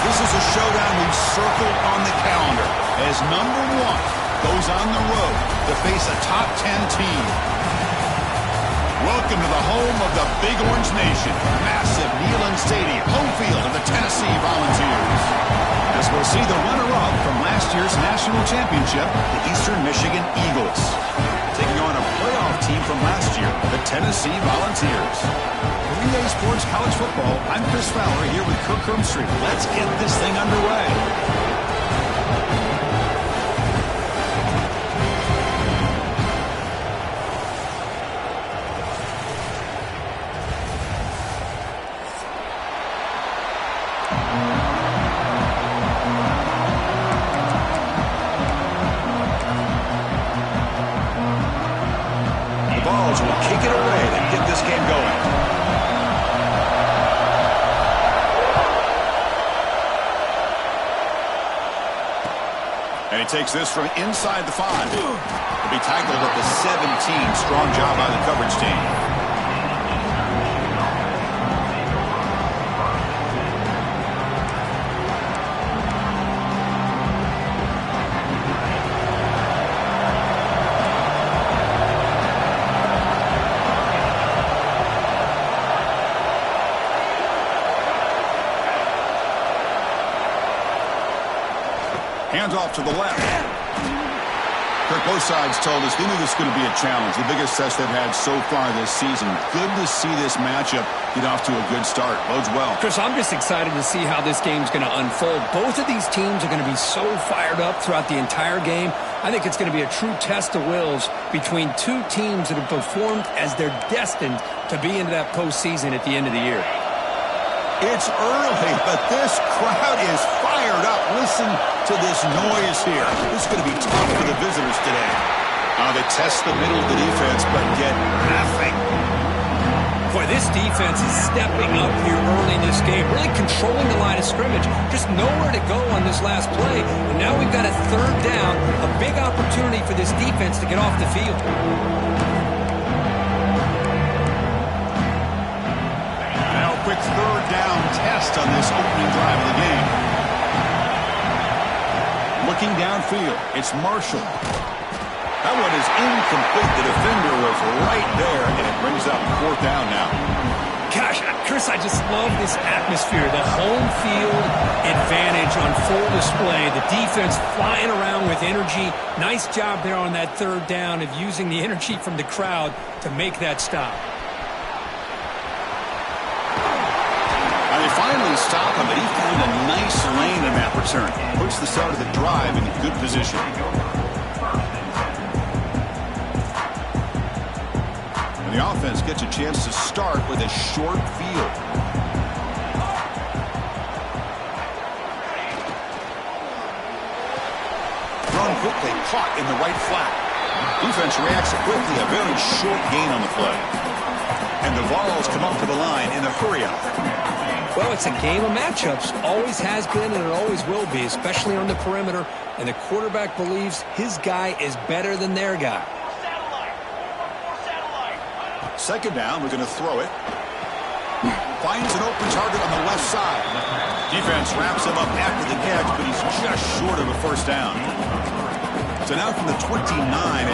This is a showdown we've circled on the calendar as number one goes on the road to face a top 10 team. Welcome to the home of the Big Orange Nation, massive Neyland Stadium, home field of the Tennessee Volunteers. As we'll see the runner-up from last year's national championship, the Eastern Michigan Eagles, taking on a playoff team from last year, the Tennessee Volunteers. Green Bay Sports College Football, I'm Chris Fowler here with Kirk Hermstreet. Let's get this thing underway. The Vols will kick it away to get this game going. And he takes this from inside the 5. He'll be tackled at the 17. Strong job by the coverage team. Hands off to the left. Kirk, both sides told us they knew this was going to be a challenge, the biggest test they've had so far this season. Good to see this matchup get off to a good start. Bodes well. Chris, I'm just excited to see how this game's going to unfold. Both of these teams are going to be so fired up throughout the entire game. I think it's going to be a true test of wills between two teams that have performed as they're destined to be into that postseason at the end of the year. It's early, but this crowd is fired up. Listen to this noise here. This is going to be tough for the visitors today. They test the middle of the defense, but get nothing. Boy, this defense is stepping up here early in this game, really controlling the line of scrimmage. Just nowhere to go on this last play. And now we've got a third down, a big opportunity for this defense to get off the field. Quick third down test on this opening drive of the game. Looking downfield, it's Marshall. That one is incomplete. The defender was right there, and it brings up fourth down now. Gosh, Chris, I just love this atmosphere. The home field advantage on full display. The defense flying around with energy. Nice job there on that third down of using the energy from the crowd to make that stop. They finally stop him, but he found a nice lane in that return. Puts the start of the drive in good position. And the offense gets a chance to start with a short field. Thrown quickly, caught in the right flat. Defense reacts quickly, a very short gain on the play. And the Vols come up to the line in a hurry-up. Well, it's a game of matchups. Always has been and it always will be, especially on the perimeter. And the quarterback believes his guy is better than their guy. Second down, we're going to throw it. Finds an open target on the left side. Defense wraps him up after the catch, but he's just short of a first down. So now from the 29,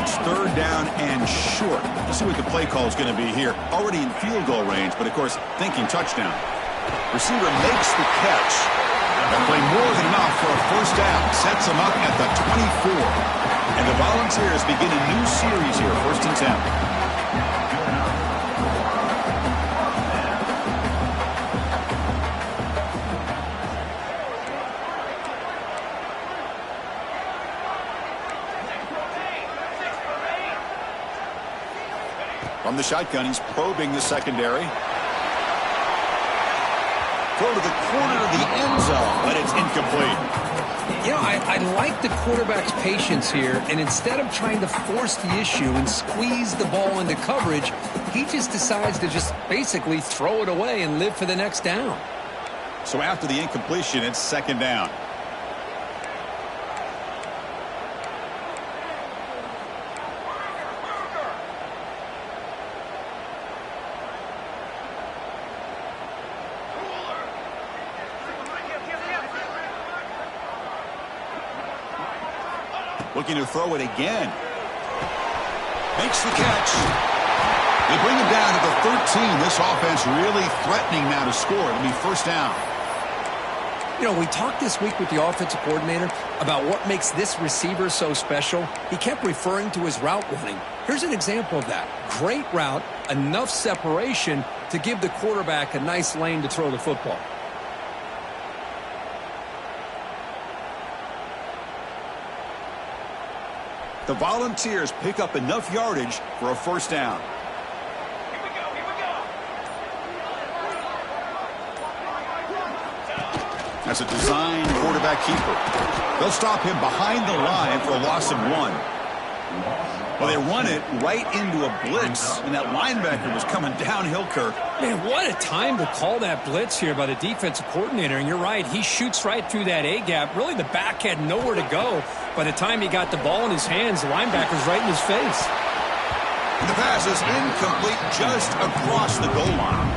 it's third down and short. Let's see what the play call is going to be here. Already in field goal range, but of course, thinking touchdown. Receiver makes the catch. That play more than enough for a first down. Sets him up at the 24. And the Volunteers begin a new series here, 1st and 10. From the shotgun, he's probing the secondary. Throw to the corner of the end zone, but it's incomplete. You know, I like the quarterback's patience here, and instead of trying to force the issue and squeeze the ball into coverage, he just decides to just basically throw it away and live for the next down. So after the incompletion, it's 2nd down. Looking to throw it again. Makes the catch. They bring him down to the 13. This offense really threatening now to score. It'll be 1st down. You know, we talked this week with the offensive coordinator about what makes this receiver so special. He kept referring to his route running. Here's an example of that. Great route, enough separation to give the quarterback a nice lane to throw the football. The Volunteers pick up enough yardage for a 1st down. Here we go. That's a design quarterback keeper. They'll stop him behind the line for a loss of 1. Well, they run it right into a blitz, and that linebacker was coming downhill, Kirk. Man, what a time to call that blitz here by the defensive coordinator. And you're right, he shoots right through that A-gap. Really, the back had nowhere to go. By the time he got the ball in his hands, the linebacker's right in his face. And the pass is incomplete just across the goal line.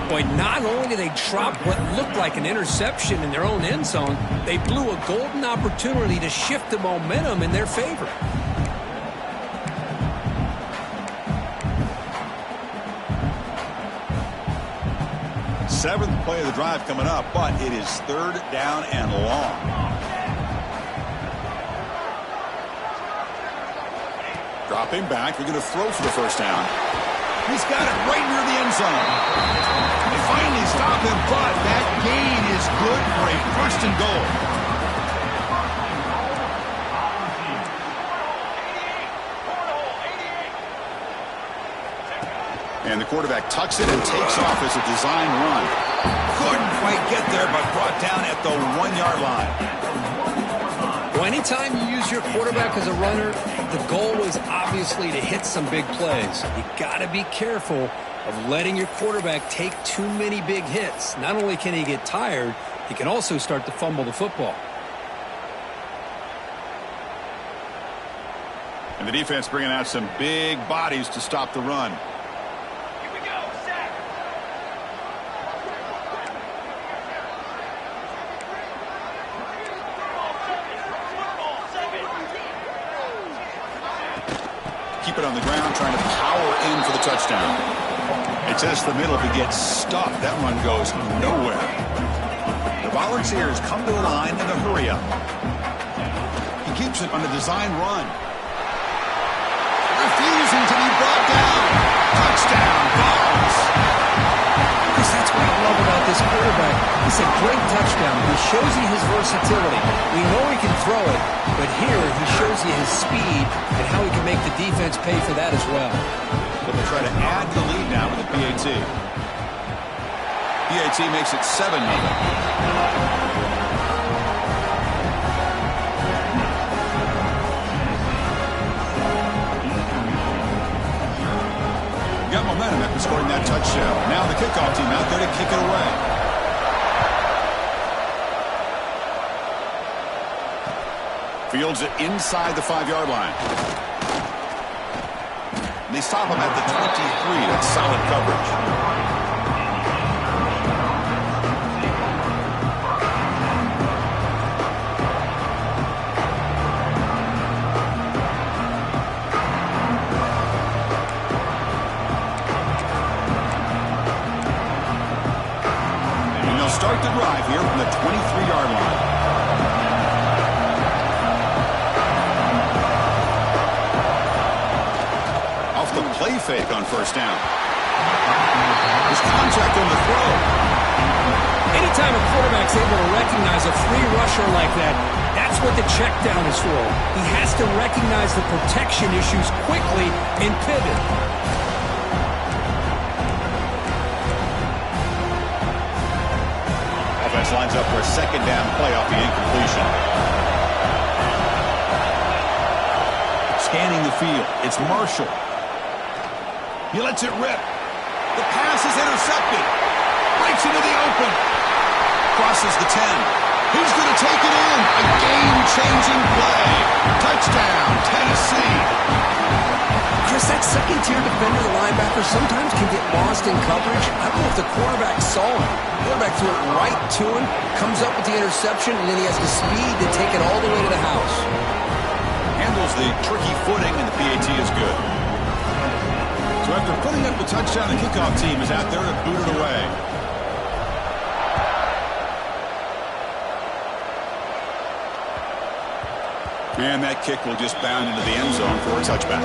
Boy, not only did they drop what looked like an interception in their own end zone, they blew a golden opportunity to shift the momentum in their favor. Seventh play of the drive coming up, but it is 3rd down and long. Dropping back, they're going to throw for the 1st down. He's got it right near the end zone. They finally stop him, but that gain is good for a 1st and goal. And the quarterback tucks it and takes off as a design run. Couldn't quite get there, but brought down at the 1-yard line. Well, anytime you use your quarterback as a runner, the goal is obviously to hit some big plays. You got to be careful of letting your quarterback take too many big hits. Not only can he get tired, he can also start to fumble the football. And the defense bringing out some big bodies to stop the run. Keep it on the ground, trying to power in for the touchdown. It tests the middle. If he gets stuck, that run goes nowhere. The Volunteers come to the line in a hurry up. He keeps it on the design run. Refusing to be brought down. Touchdown, Vols. Chris, that's what I love about this quarterback. It's a great touchdown. He shows you his versatility. We know he can throw it, but here he shows you his speed and how he can make the defense pay for that as well. But they try to add to the lead now with the PAT. PAT makes it 7-0. Got momentum after scoring that touchdown. Now the kickoff team out there to kick it away. Fields it inside the 5-yard line. They stop him at the 23. That's solid coverage. Start the drive here from the 23-yard line. make on first down. There's contact on the throw. Anytime a quarterback's able to recognize a free rusher like that, that's what the check down is for. He has to recognize the protection issues quickly and pivot. Offense lines up for a second down play off the incompletion. Scanning the field, it's Marshall. He lets it rip. The pass is intercepted. Breaks into the open. Crosses the 10. He's going to take it in. A game-changing play. Touchdown, Tennessee. Chris, that second-tier defender, the linebacker, sometimes can get lost in coverage. I don't know if the quarterback saw him. The quarterback threw it right to him, comes up with the interception, and then he has the speed to take it all the way to the house. Handles the tricky footing, and the PAT is good. So after putting up the touchdown, the kickoff team is out there to boot it away. And that kick will just bound into the end zone for a touchback.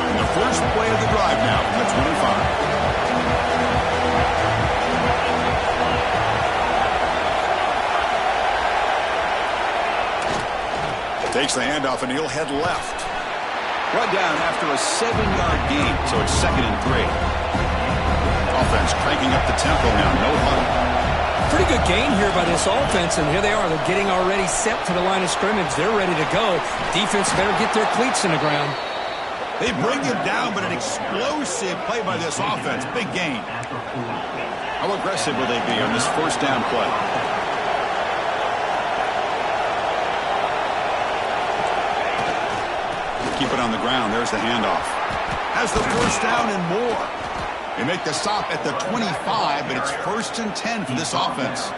And the first play of the drive now from the 25. Takes the handoff, and he'll head left. Brought down after a 7-yard gain, so it's 2nd and 3. Offense cranking up the tempo now, no huddle. Pretty good gain here by this offense, and here they are. They're getting already set to the line of scrimmage. They're ready to go. Defense better get their cleats in the ground. They bring him down, but an explosive play by this offense. Big gain. How aggressive will they be on this first down play? Keep it on the ground. There's the handoff. Has the first down and more. They make the stop at the 25, but it's 1st and 10 for this offense.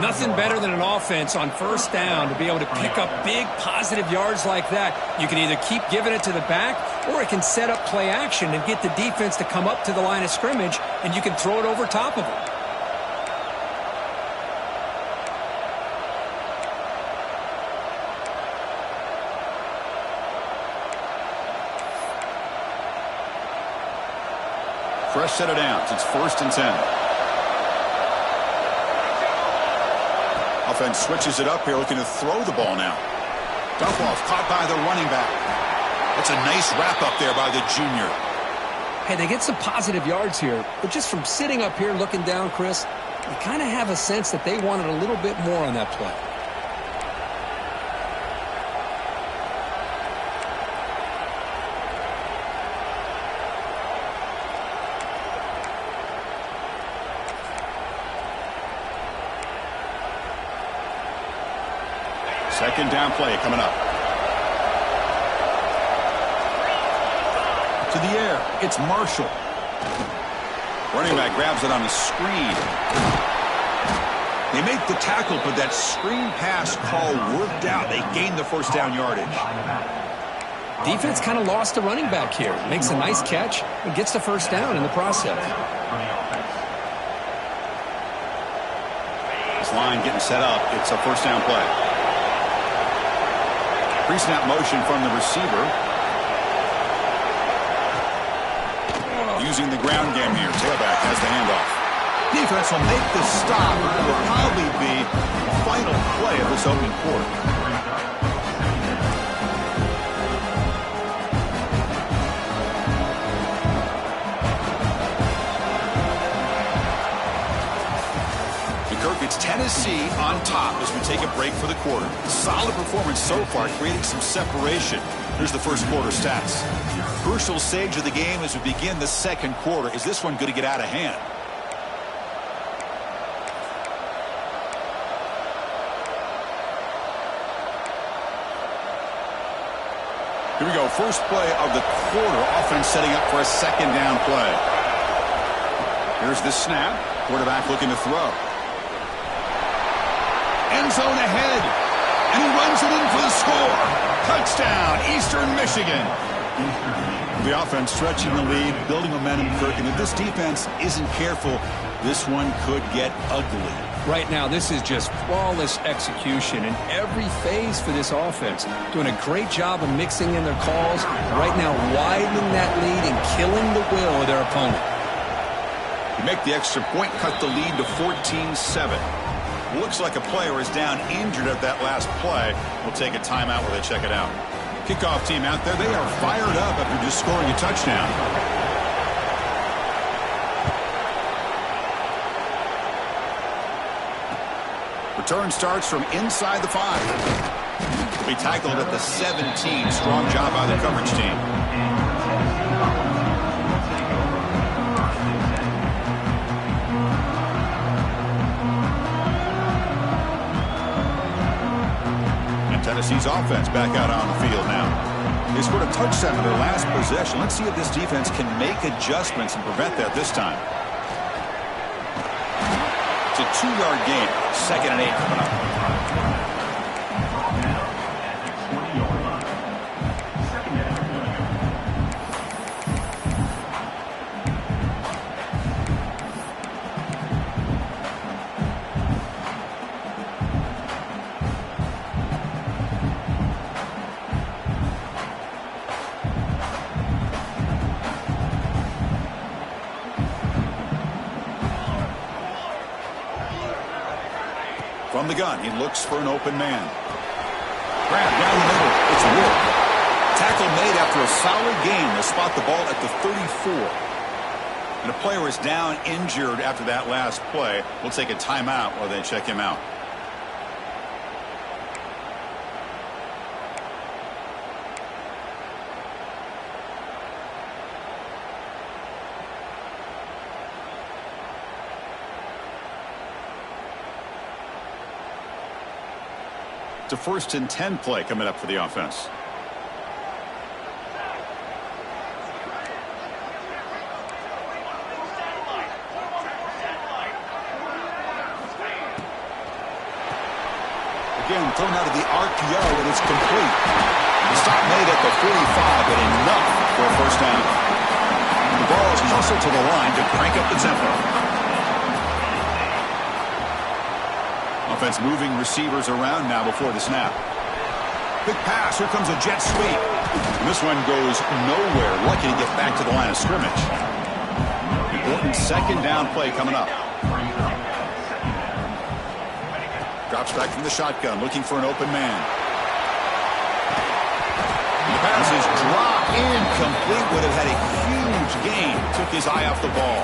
Nothing better than an offense on first down to be able to pick up big positive yards like that. You can either keep giving it to the back, or it can set up play action and get the defense to come up to the line of scrimmage, and you can throw it over top of them. Fresh set of downs. It's 1st and 10. Offense switches it up here, looking to throw the ball now. Dump off, caught by the running back. That's a nice wrap up there by the junior. Hey, they get some positive yards here, but just from sitting up here looking down, Chris, you kind of have a sense that they wanted a little bit more on that play. Second down play coming up. To the air, it's Marshall. Running back grabs it on a screen. They make the tackle, but that screen pass call worked out. They gained the first down yardage. Defense kind of lost the running back here. Makes a nice catch and gets the first down in the process. This line getting set up. It's a first down play. Pre-snap motion from the receiver. Using the ground game here. Tailback has the handoff. Defense will make the stop. It will probably be the final play of this opening quarter. It's Tennessee on top as we take a break for the quarter. Solid performance so far, creating some separation. Here's the first quarter stats. Crucial stage of the game as we begin the second quarter. Is this one going to get out of hand? Here we go. First play of the quarter. Offense setting up for a second down play. Here's the snap. Quarterback looking to throw. End zone ahead, and he runs it in for the score. Touchdown, Eastern Michigan. The offense stretching the lead, building momentum, Kirk, and if this defense isn't careful, this one could get ugly. Right now, this is just flawless execution in every phase for this offense. Doing a great job of mixing in their calls. Right now, widening that lead and killing the will of their opponent. You make the extra point, cut the lead to 14-7. Looks like a player is down injured at that last play. We'll take a timeout while they check it out. Kickoff team out there, they are fired up after just scoring a touchdown. Return starts from inside the 5. Be tackled at the 17. Strong job by the coverage team. And Tennessee's offense back out on the field now. They scored a touchdown in their last possession. Let's see if this defense can make adjustments and prevent that this time. It's a 2-yard gain. 2nd and 8 coming up. From the gun, he looks for an open man. Grab down the middle. It's Wood. Tackle made after a solid gain to spot the ball at the 34. And a player is down injured after that last play. We'll take a timeout while they check him out. It's a 1st and 10 play coming up for the offense. Again, thrown out of the RPO, and it's complete. The stop made at the 45, but enough for a 1st down. The ball is hustled to the line to crank up the tempo. Offense moving receivers around now before the snap. Big pass. Here comes a jet sweep. And this one goes nowhere. Lucky to get back to the line of scrimmage. Important 2nd down play coming up. Drops back from the shotgun, looking for an open man. And the pass is dropped incomplete. Would have had a huge gain. Took his eye off the ball.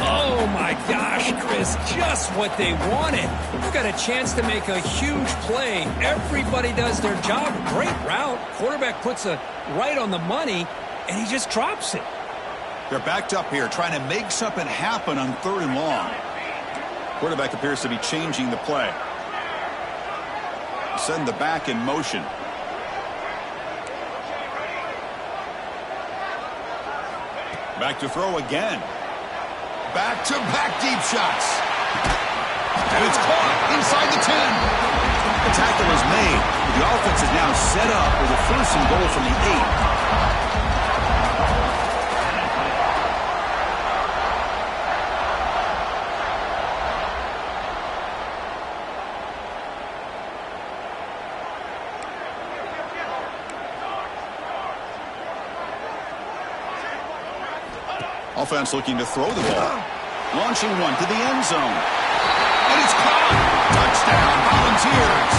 Oh, my gosh, Chris, just what they wanted. They've got a chance to make a huge play. Everybody does their job. Great route. Quarterback puts it right on the money, and he just drops it. They're backed up here, trying to make something happen on 3rd and long. Quarterback appears to be changing the play. Send the back in motion. Back to throw again. Back-to-back deep shots. And it's caught inside the 10. The tackle is made. The offense is now set up with a 1st and goal from the 8. Offense looking to throw the ball. Launching one to the end zone. And it's caught. Touchdown, Volunteers.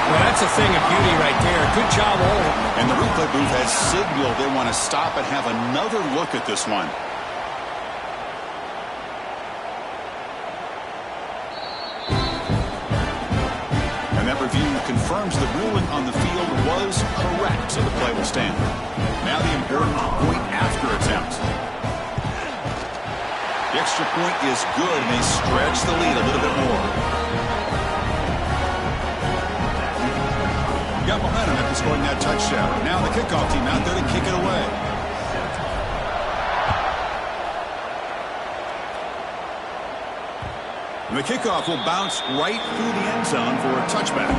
Well, that's a thing of beauty right there. Good job, all. And the replay booth has signaled they want to stop and have another look at this one. And that review confirms the ruling on the field was correct, so the play will stand. Now the important point after attempt. The extra point is good, and they stretch the lead a little bit more. Got momentum after scoring that touchdown. Now the kickoff team out there to kick it away. And the kickoff will bounce right through the end zone for a touchback.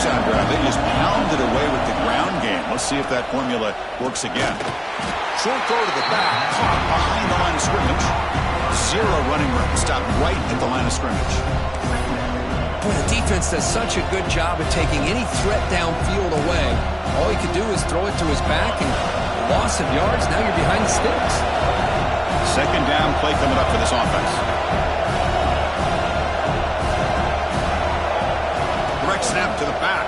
touchdown drive. They just pounded away with the ground game. Let's see if that formula works again. Short throw to the back, caught behind the line of scrimmage. Zero running room. Stopped right at the line of scrimmage. Boy, the defense does such a good job of taking any threat downfield away. All he could do is throw it to his back, and loss of yards, now you're behind the sticks. Second down play coming up for this offense. Direct snap to the back.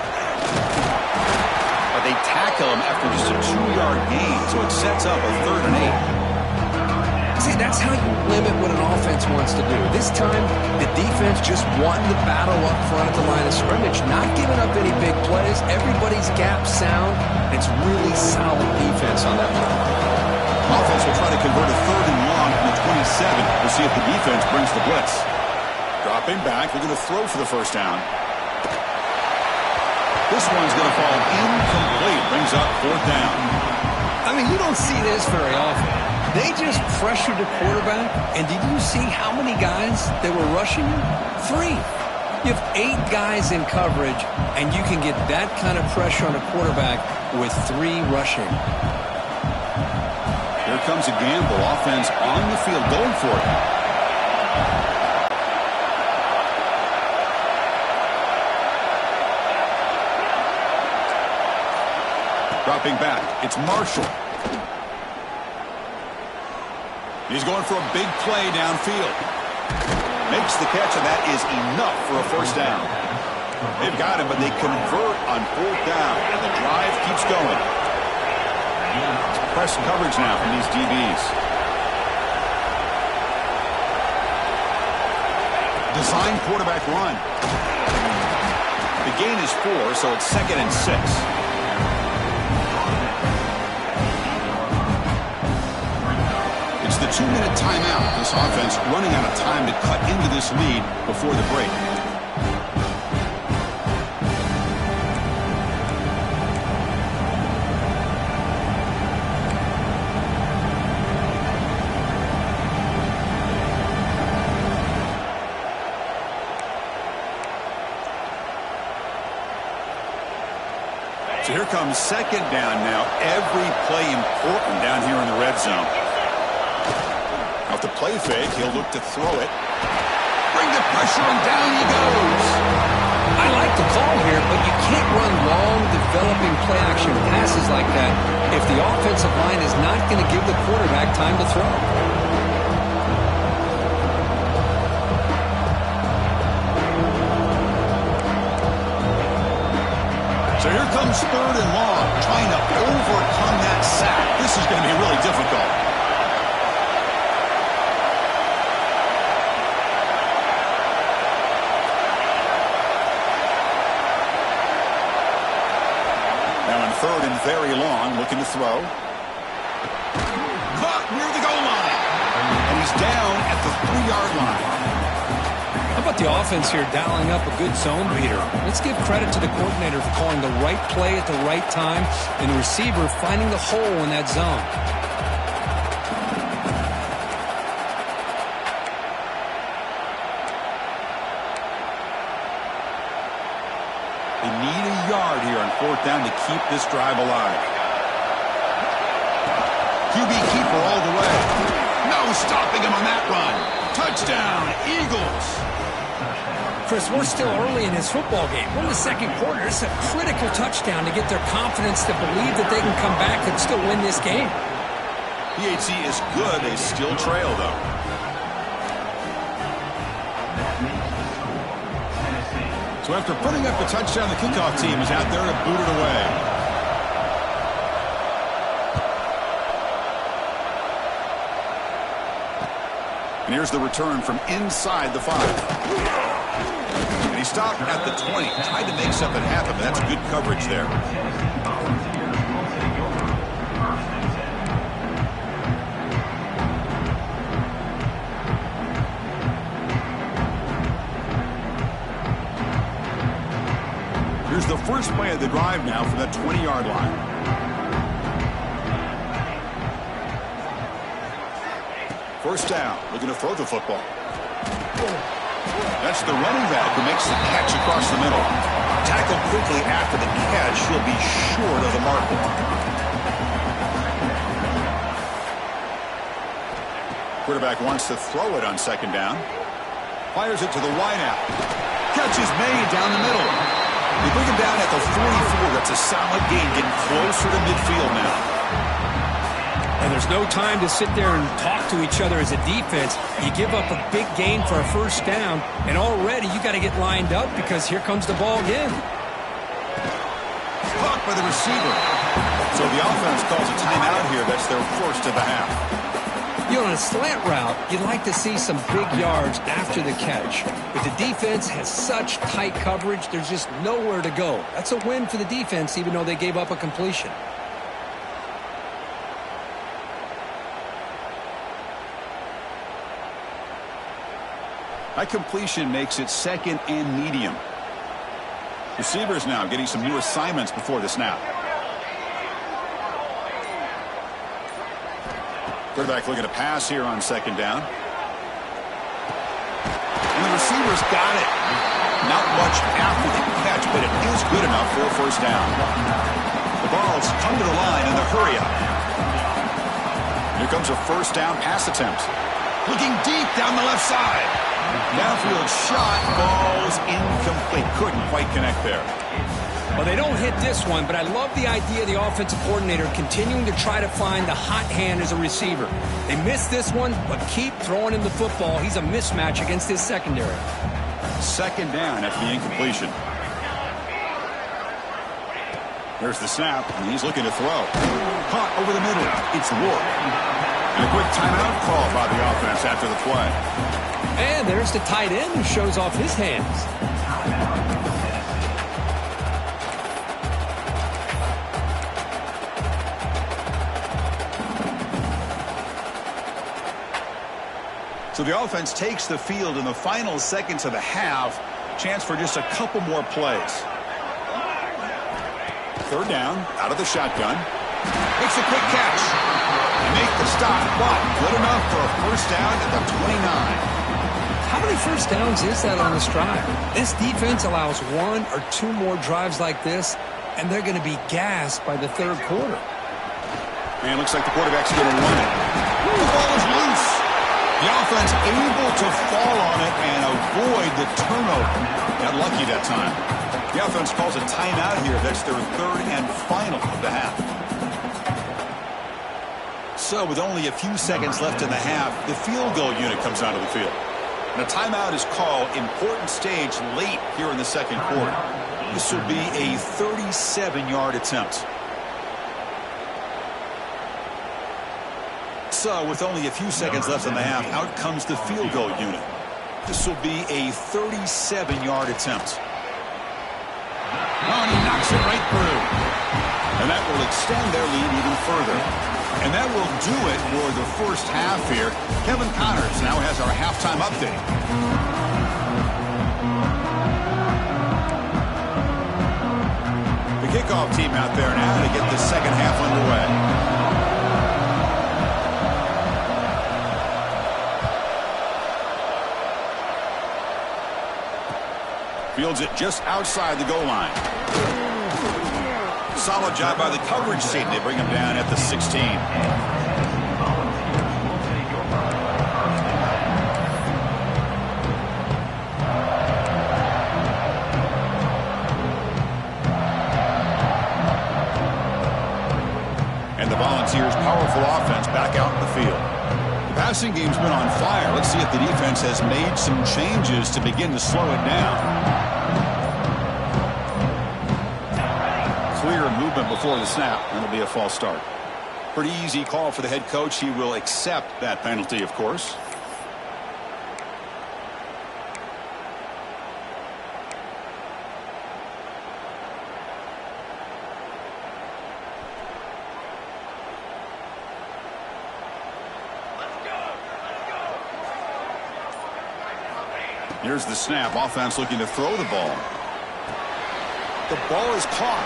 But they tackle him after just a 2-yard gain, so it sets up a 3rd and 8. See, that's how you limit what an offense wants to do. This time, the defense just wanting to battle up front at the line of scrimmage, not giving up any big plays. Everybody's gap sound. It's really solid defense on that line. Offense will try to convert a 3rd and long from the 27. We'll see if the defense brings the blitz. Dropping back, they're going to throw for the first down. This one's going to fall incomplete. Brings up 4th down. I mean, you don't see this very often. They just pressured the quarterback, and did you see how many guys they were rushing him? 3. You have 8 guys in coverage, and you can get that kind of pressure on a quarterback with 3 rushing. Here comes a gamble. Offense on the field going for it. Dropping back. It's Marshall. He's going for a big play downfield. Makes the catch, and that is enough for a first down. They've got him, but they convert on 4th down, and the drive keeps going. It's press coverage now from these DBs. Design quarterback run. The gain is 4, so it's 2nd and 6. It's the 2-minute timeout. This offense running out of time to cut into this lead before the break. So here comes 2nd down now. Every play important down here in the red zone. Off the play fake, he'll look to throw it. Bring the pressure, and down he goes. I like the call here, but you can't run long, developing play-action passes like that if the offensive line is not going to give the quarterback time to throw. So here comes 3rd and long, trying to overcome that sack. This is going to be really difficult. Now in 3rd and very long, looking to throw. Caught near the goal line. And he's down at the 3-yard line. How about the offense here dialing up a good zone beater? Let's give credit to the coordinator for calling the right play at the right time and the receiver finding the hole in that zone. They need a yard here on 4th down to keep this drive alive. QB keeper all the way. No stopping him on that run. Touchdown, Eagles. Chris, we're still early in his football game. We're in the 2nd quarter. It's a critical touchdown to get their confidence to believe that they can come back and still win this game. PHC is good. They still trail, though. So after putting up the touchdown, the kickoff team is out there to boot it away. And here's the return from inside the 5. And he stopped at the 20. Tried to make something happen, but that's good coverage there. Here's the first play of the drive now from that 20-yard line. First down, looking to throw the football. That's the running back who makes the catch across the middle. Tackled quickly after the catch, he'll be short of the marker. Quarterback wants to throw it on second down. Fires it to the wideout. Catch is made down the middle. They bring him down at the 44. That's a solid gain, getting closer to midfield now. And there's no time to sit there and talk to each other as a defense. You give up a big gain for a first down, and already you got to get lined up because here comes the ball again. Caught by the receiver. So the offense calls a timeout here. That's their first of the half. You know, on a slant route, you'd like to see some big yards after the catch. But the defense has such tight coverage, there's just nowhere to go. That's a win for the defense, even though they gave up a completion. That completion makes it second and medium. Receivers now getting some new assignments before the snap. Quarterback looking to pass here on second down. And the receiver's got it. Not much after the catch, but it is good enough for a first down. The ball's come to the line in the hurry-up. Here comes a first down pass attempt. Looking deep down the left side. Downfield shot, ball's incomplete. Couldn't quite connect there. Well, they don't hit this one, but I love the idea of the offensive coordinator continuing to try to find the hot hand as a receiver. They missed this one, but keep throwing him the football. He's a mismatch against his secondary. Second down after the incompletion. There's the snap, and he's looking to throw. Caught over the middle. It's Ward. And a quick timeout call by the offense after the play. And there's the tight end who shows off his hands. So the offense takes the field in the final seconds of the half. Chance for just a couple more plays. Third down, out of the shotgun. Makes a quick catch. They make the stop, but good enough for a first down at the 29. How many first downs is that on this drive? This defense allows one or two more drives like this, and they're going to be gassed by the third quarter. And looks like the quarterback's going to run it. The ball is loose. The offense able to fall on it and avoid the turnover. Got lucky that time. The offense calls a timeout here. That's their third and final of the half. So with only a few seconds left in the half, the field goal unit comes onto the field. And a timeout is called. Important stage late here in the second quarter. This will be a 37-yard attempt. So with only a few seconds left in the half, out comes the field goal unit. This will be a 37-yard attempt. Oh, and he knocks it right through. And that will extend their lead even further. And that will do it for the first half here. Kevin Connors now has our halftime update. The kickoff team out there now to get the second half underway. Fields it just outside the goal line. Solid job by the coverage team. They bring him down at the 16. And the Volunteers' powerful offense back out in the field. The passing game's been on fire. Let's see if the defense has made some changes to begin to slow it down. Clear movement before the snap, and it'll be a false start. Pretty easy call for the head coach. He will accept that penalty, of course. Here's the snap. Offense looking to throw the ball. The ball is caught.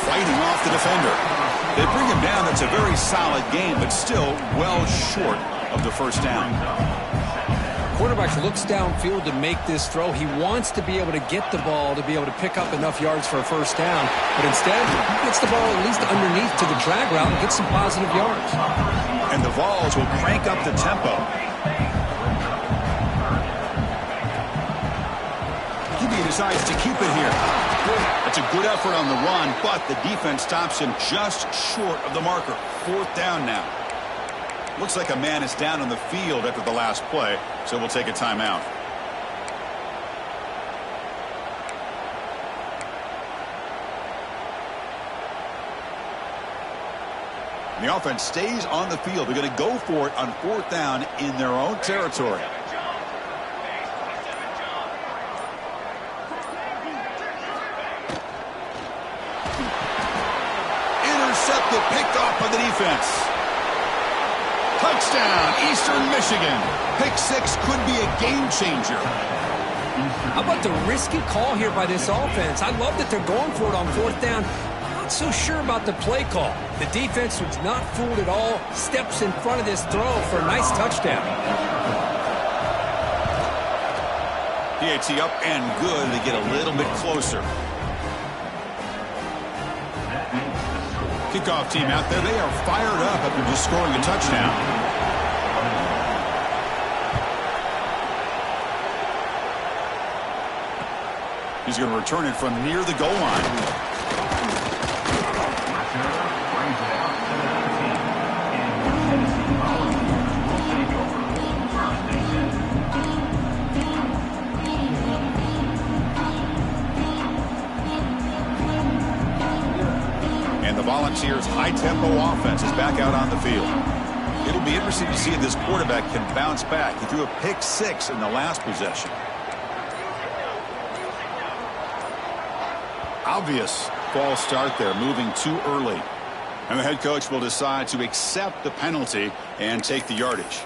Fighting off the defender. They bring him down. That's a very solid game, but still well short of the first down. Quarterback looks downfield to make this throw. He wants to be able to get the ball to be able to pick up enough yards for a first down. But instead, he gets the ball at least underneath to the drag route and gets some positive yards. And the Vols will crank up the tempo. He decides to keep it here. That's a good effort on the run, but the defense stops him just short of the marker. Fourth down now. Looks like a man is down on the field after the last play, so we'll take a timeout. The offense stays on the field. They're going to go for it on fourth down in their own territory. Intercepted, picked off by the defense. Touchdown, Eastern Michigan. Pick six could be a game changer. How about the risky call here by this offense? I love that they're going for it on fourth down. Not so sure about the play call. The defense was not fooled at all. Steps in front of this throw for a nice touchdown. PAT up and good. They get a little bit closer. Kickoff team out there. They are fired up after just scoring a touchdown. He's going to return it from near the goal line. And the Volunteers' high-tempo offense is back out on the field. It'll be interesting to see if this quarterback can bounce back. He threw a pick six in the last possession. Obvious false start there, moving too early. And the head coach will decide to accept the penalty and take the yardage.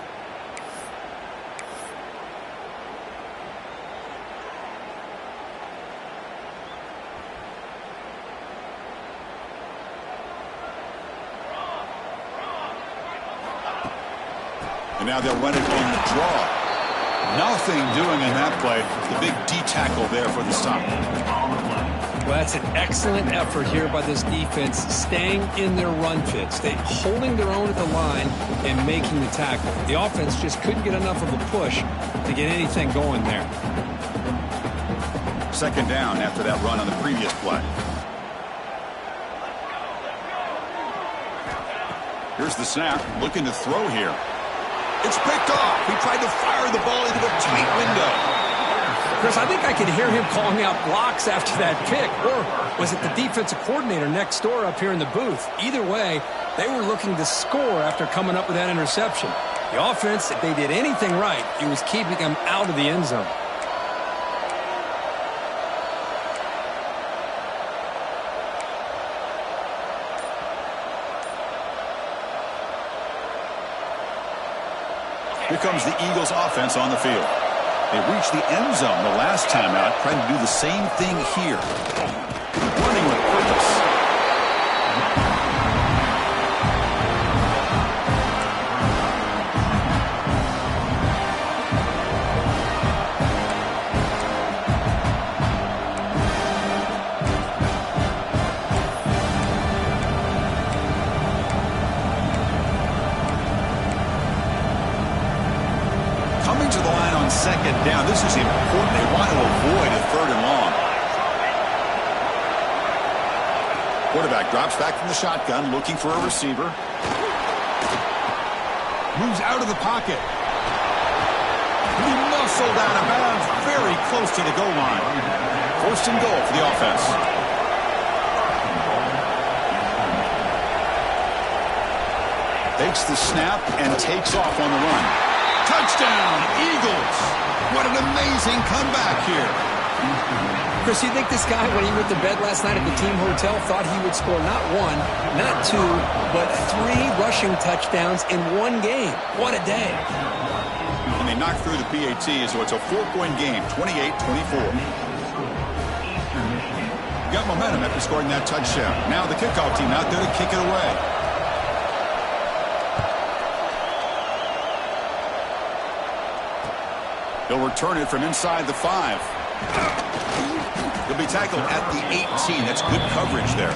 And now they'll run it on the draw. Nothing doing in that play. The big D tackle there for the stop. Well, that's an excellent effort here by this defense, staying in their run fits. They holding their own at the line and making the tackle. The offense just couldn't get enough of a push to get anything going there. Second down after that run on the previous play. Here's the snap, looking to throw here. It's picked off. He tried to fire the ball into a tight window. Chris, I think I could hear him calling out blocks after that pick. Or was it the defensive coordinator next door up here in the booth? Either way, they were looking to score after coming up with that interception. The offense, if they did anything right, it was keeping them out of the end zone. Here comes the Eagles offense on the field. They reached the end zone the last time out, trying to do the same thing here. Running with purpose. Coming to the line on second down. This is important. They want to avoid a third and long. Quarterback drops back from the shotgun, looking for a receiver. Moves out of the pocket. He muscled out of bounds, very close to the goal line. First and goal for the offense. Takes the snap and takes off on the run. Touchdown, Eagles! What an amazing comeback here. Chris, you think this guy, when he went to bed last night at the team hotel, thought he would score not one, not two, but 3 rushing touchdowns in one game? What a day. And they knocked through the PAT, so it's a 4-point game, 28-24. Got momentum after scoring that touchdown. Now the kickoff team out there to kick it away. He'll return it from inside the 5. He'll be tackled at the 18. That's good coverage there.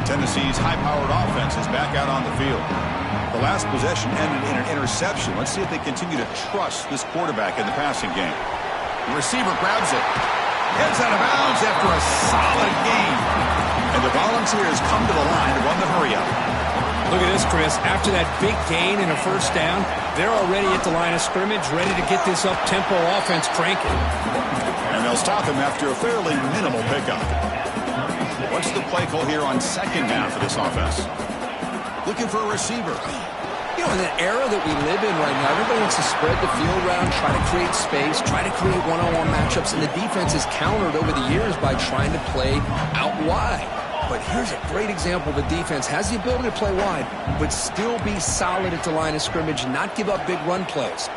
Tennessee's high-powered offense is back out on the field. The last possession ended in an interception. Let's see if they continue to trust this quarterback in the passing game. The receiver grabs it. Heads out of bounds after a solid gain. And the Volunteers come to the line to run the hurry-up. Look at this, Chris. After that big gain and a first down, they're already at the line of scrimmage, ready to get this up-tempo offense cranking. And they'll stop him after a fairly minimal pickup. What's the play call here on second down for this offense? Looking for a receiver. You know, in the era that we live in right now, everybody wants to spread the field around, try to create space, try to create one-on-one matchups, and the defense is countered over the years by trying to play out wide. But here's a great example. The defense has the ability to play wide, but still be solid at the line of scrimmage and not give up big run plays.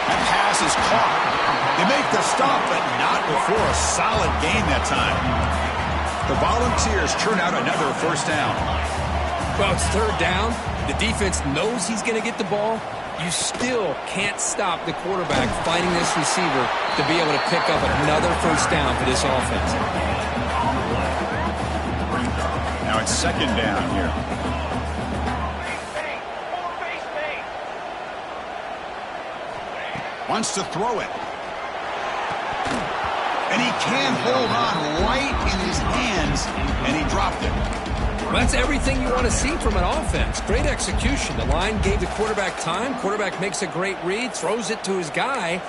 That pass is caught. They make the stop, but not before a solid gain that time. The Volunteers churn out another first down. Well, it's third down. The defense knows he's going to get the ball. You still can't stop the quarterback finding this receiver to be able to pick up another first down for this offense. Now it's second down here. Wants to throw it. And he can't hold on right in his hands, and he dropped it. Well, that's everything you want to see from an offense. Great execution. The line gave the quarterback time. Quarterback makes a great read, throws it to his guy,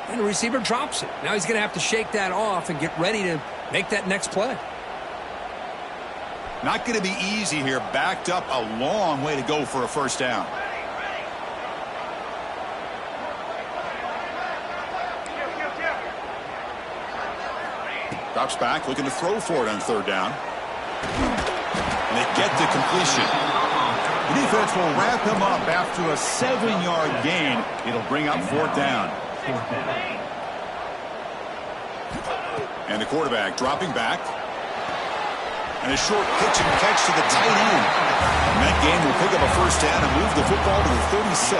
and the receiver drops it. Now he's going to have to shake that off and get ready to make that next play. Not going to be easy here. Backed up a long way to go for a first down. Drops back, looking to throw for it on third down. And they get the completion. The defense will wrap him up after a 7-yard gain. It'll bring up fourth down. And the quarterback dropping back. And a short pitch and catch to the tight end. And that game will pick up a first down and move the football to the 36.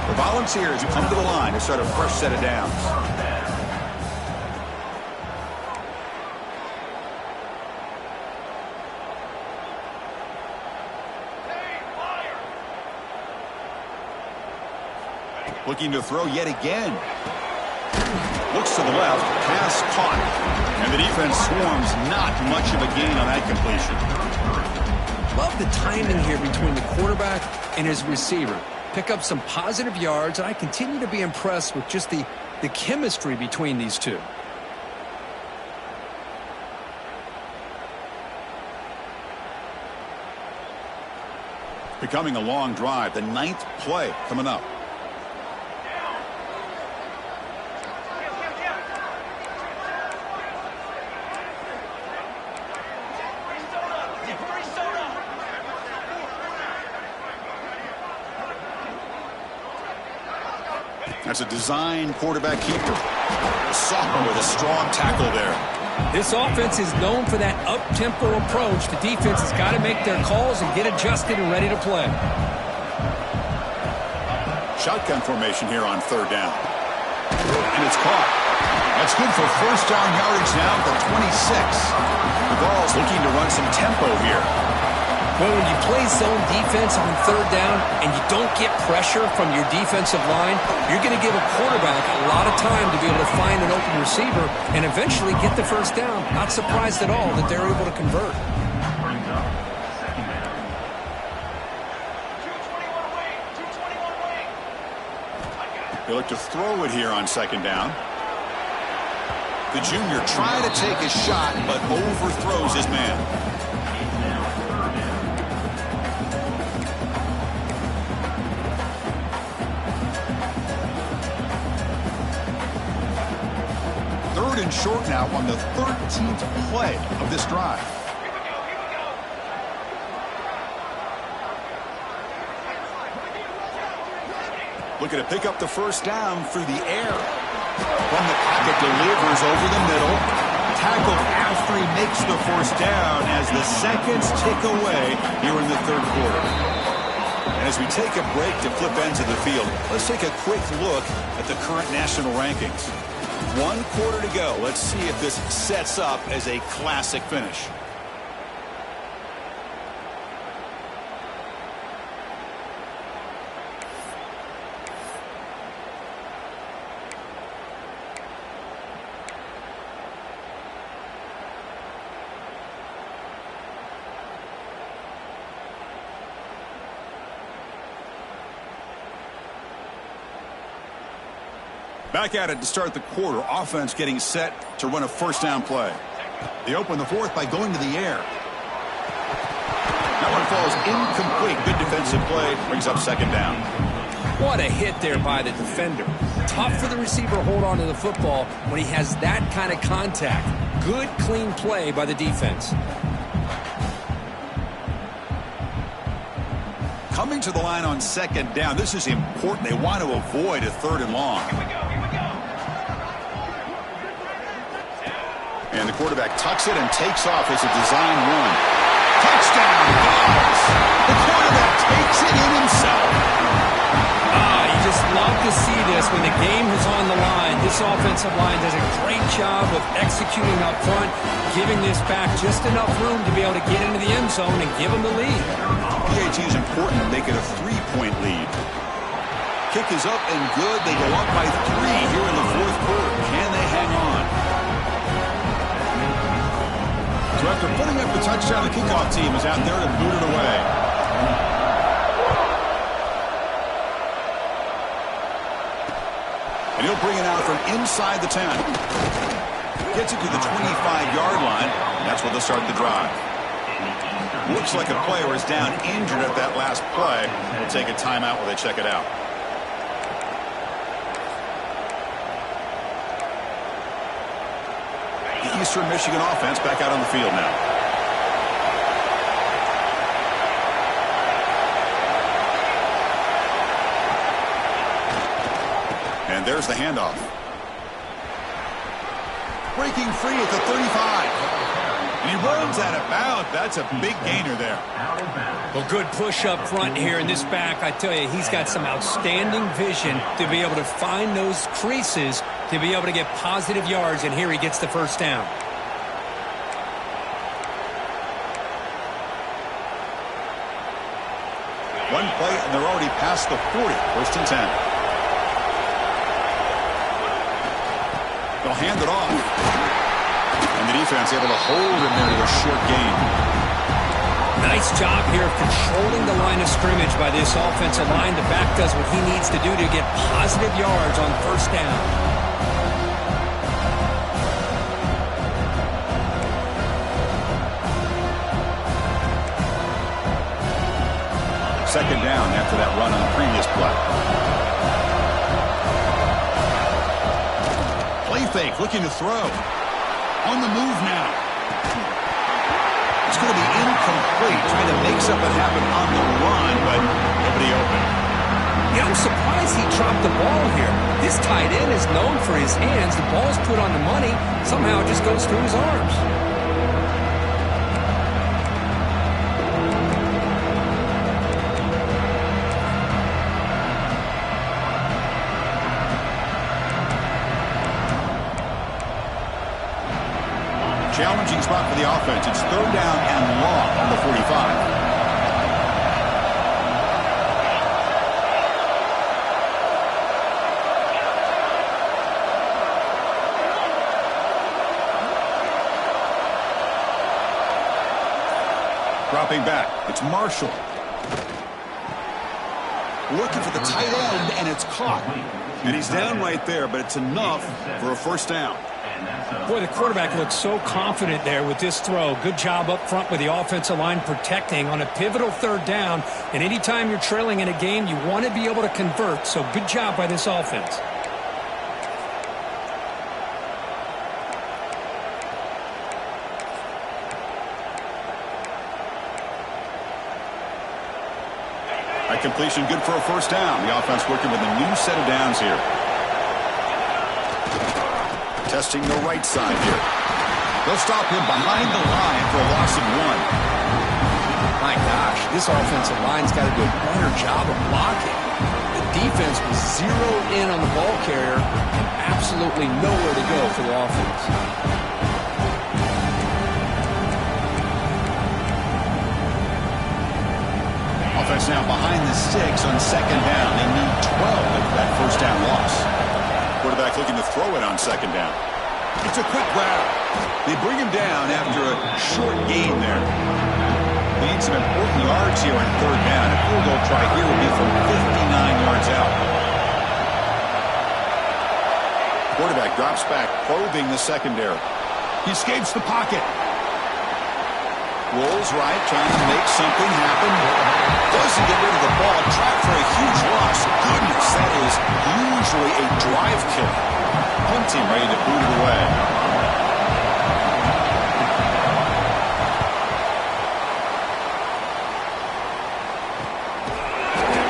The Volunteers who come to the line to start a fresh set of downs. Looking to throw yet again. Looks to the left. Pass caught. And the defense swarms. Not much of a gain on that completion. Love the timing here between the quarterback and his receiver. Pick up some positive yards, and I continue to be impressed with just the chemistry between these two. Becoming a long drive. The 9th play coming up. That's a design quarterback keeper. Sophomore with a strong tackle there. This offense is known for that up-tempo approach. The defense has got to make their calls and get adjusted and ready to play. Shotgun formation here on third down. And it's caught. That's good for first down yardage now at the 26. The Vols looking to run some tempo here. Well, when you play zone defense on third down and you don't get pressure from your defensive line, you're going to give a quarterback a lot of time to be able to find an open receiver and eventually get the first down. Not surprised at all that they're able to convert. They look to throw it here on second down. The junior trying to take a shot, but overthrows his man. Third and short now on the 13th play of this drive. Looking to pick up the first down through the air. From the pocket, delivers over the middle. Tackled after he makes the first down as the seconds tick away here in the third quarter. And as we take a break to flip ends of the field, let's take a quick look at the current national rankings. 1 quarter to go. Let's see if this sets up as a classic finish. Back at it to start the quarter. Offense getting set to run a first down play. They open the fourth by going to the air. That one falls incomplete. Good defensive play. Brings up second down. What a hit there by the defender. Tough for the receiver to hold on to the football when he has that kind of contact. Good, clean play by the defense. Coming to the line on second down. This is important. They want to avoid a third and long. And the quarterback tucks it and takes off as a design run. Touchdown, Bills! The quarterback takes it in himself. You just love to see this when the game is on the line. This offensive line does a great job of executing up front, giving this back just enough room to be able to get into the end zone and give them the lead. PAT is important to make it a 3-point lead. Kick is up and good. They go up by 3 here in the fourth quarter. Can they hang on? So after putting up the touchdown, the kickoff team is out there to boot it away. And he'll bring it out from inside the 10. Gets it to the 25-yard line. And that's where they'll start the drive. Looks like a player is down injured at that last play. We'll take a timeout while they check it out. The Eastern Michigan offense back out on the field now. And there's the handoff. Breaking free at the 35. And he runs out of bounds. That's a big gainer there. Well, good push up front here in this back. I tell you, he's got some outstanding vision to be able to find those creases to be able to get positive yards, and here he gets the first down. One play, and they're already past the 40. First and 10. They'll hand it off. And the defense able to hold him there to a short gain. Nice job here of controlling the line of scrimmage by this offensive line. The back does what he needs to do to get positive yards on first down. Second down after that run on the previous play. Play fake, looking to throw. On the move now. It's going to be incomplete. Trying to make something happen on the run, but nobody open. Yeah, I'm surprised he dropped the ball here. This tight end is known for his hands. The ball's put on the money. Somehow it just goes through his arms. Challenging spot for the offense. It's third down and long on the 45. Dropping back. It's Marshall. Looking for the tight end, and it's caught. And he's down right there, but it's enough for a first down. Boy, the quarterback looks so confident there with this throw. Good job up front with the offensive line protecting on a pivotal third down. And anytime you're trailing in a game, you want to be able to convert. So good job by this offense. completion good for a first down. The offense working with a new set of downs here. Testing the right side here. They'll stop him behind the line for a loss of 1. My gosh, this offensive line's got to do a better job of blocking. The defense was zeroed in on the ball carrier and absolutely nowhere to go for the offense. Offense now behind the sticks on second down. They need 12 of that first down loss. Quarterback looking to throw it on second down. It's a quick grab. They bring him down after a short gain there. They need some important yards here on third down. A field goal try here would be from 59 yards out. Quarterback drops back, probing the secondary. He escapes the pocket. Rolls right, trying to make something happen. Doesn't get rid of the ball. Trapped for a huge loss. Goodness, that is usually a drive kill. Punt team ready to boot it away.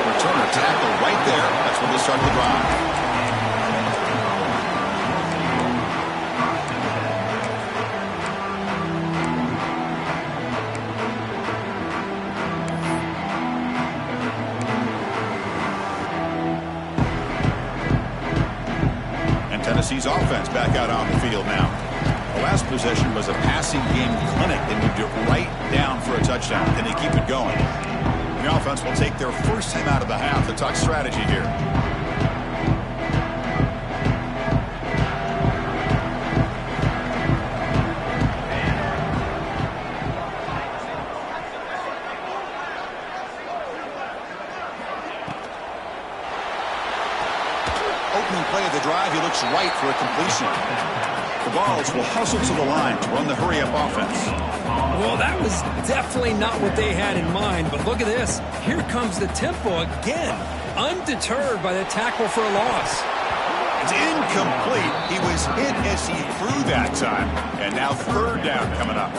Returner tackle right there. That's when they start the drive. Tennessee's offense back out on the field now. The last possession was a passing game clinic. They moved it right down for a touchdown. Can they keep it going? The offense will take their first time out of the half to talk strategy here. Opening play of the drive, he looks right for a completion. The Vols will hustle to the line to run the hurry-up offense. Well, that was definitely not what they had in mind, but look at this. Here comes the tempo again, undeterred by the tackle for a loss. It's incomplete. He was hit as he threw that time, and now third down coming up.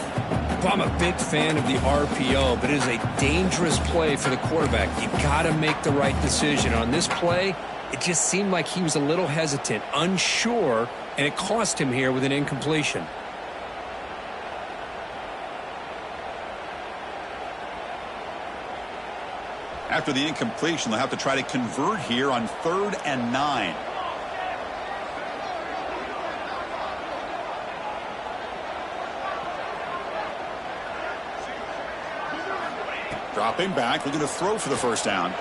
Well, I'm a big fan of the RPO, but it is a dangerous play for the quarterback. You got to make the right decision. On this play, it just seemed like he was a little hesitant, unsure, and it cost him here with an incompletion. After the incompletion, they'll have to try to convert here on 3rd and 9. Dropping back, looking to throw for the first down.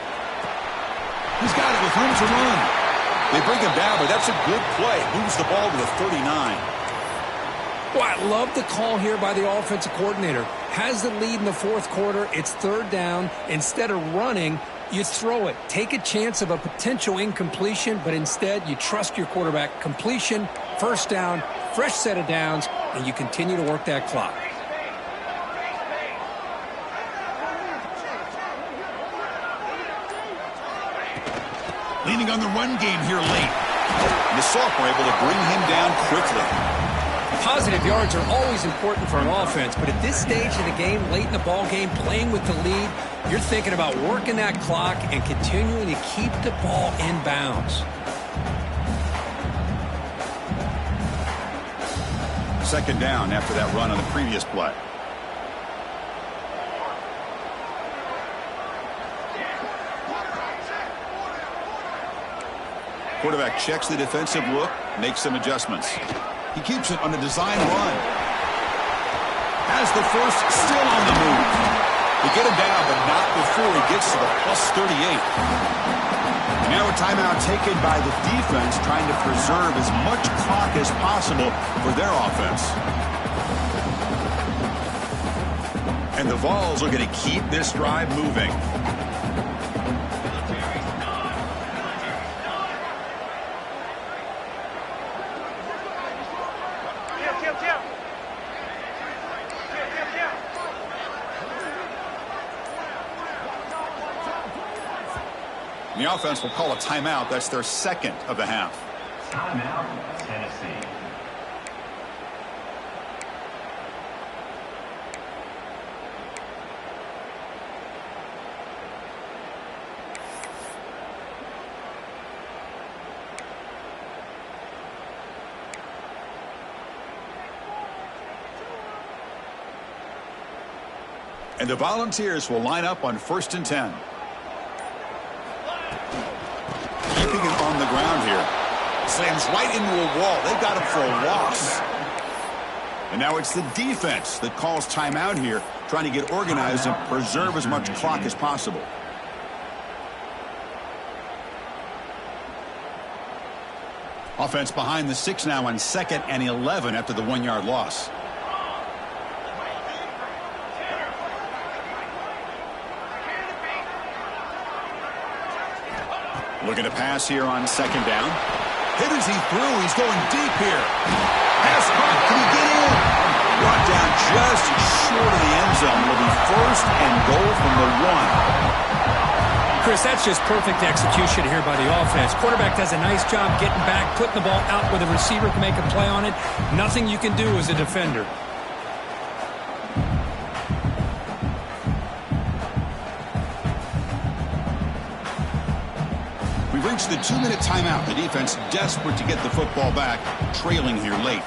He's got it with room to run. They bring him down, but that's a good play. Moves the ball to the 39. Well, I love the call here by the offensive coordinator. Has the lead in the fourth quarter. It's third down. Instead of running, you throw it. Take a chance of a potential incompletion, but instead you trust your quarterback. Completion, first down, fresh set of downs, and you continue to work that clock. Leaning on the run game here late. And the sophomore able to bring him down quickly. Positive yards are always important for an offense, but at this stage of the game, late in the ball game, playing with the lead, you're thinking about working that clock and continuing to keep the ball in bounds. Second down after that run on the previous play. Quarterback checks the defensive look, makes some adjustments. He keeps it on a design run. Has the first, still on the move. They get him down, but not before he gets to the +38. And now a timeout taken by the defense, trying to preserve as much clock as possible for their offense. And the Vols are going to keep this drive moving. The offense will call a timeout. That's their second of the half. Timeout, Tennessee. And the Volunteers will line up on 1st and 10. Keeping it on the ground here. Slams right into a wall. They've got him for a loss. And now it's the defense that calls timeout here, trying to get organized and preserve as much clock as possible. Offense behind the 6 now on 2nd and 11 after the 1-yard loss. Looking to pass here on 2nd down. Hit as he threw. He's going deep here. Pass caught. Can he get in? Brought down just short of the end zone. It'll be 1st and goal from the 1. Chris, that's just perfect execution here by the offense. Quarterback does a nice job getting back, putting the ball out where the receiver can make a play on it. Nothing you can do as a defender. We've reached the 2-minute timeout. The defense desperate to get the football back, trailing here late.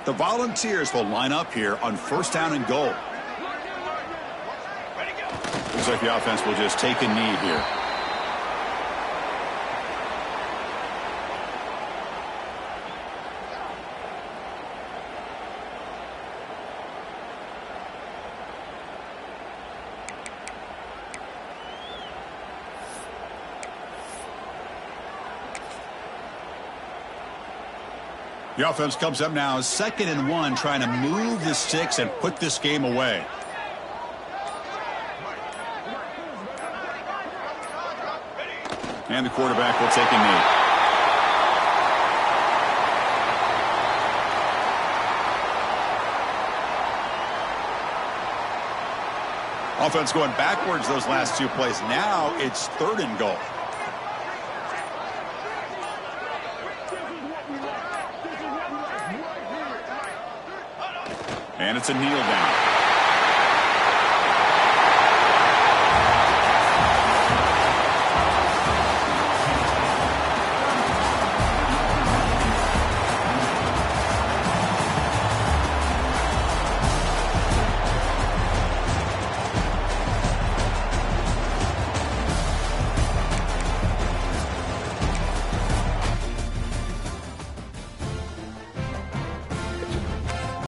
The Volunteers will line up here on 1st down and goal. Looks like the offense will just take a knee here. The offense comes up now 2nd and 1, trying to move the sticks and put this game away. And the quarterback will take a knee. Offense going backwards those last 2 plays. Now it's 3rd and goal. And it's a kneel down.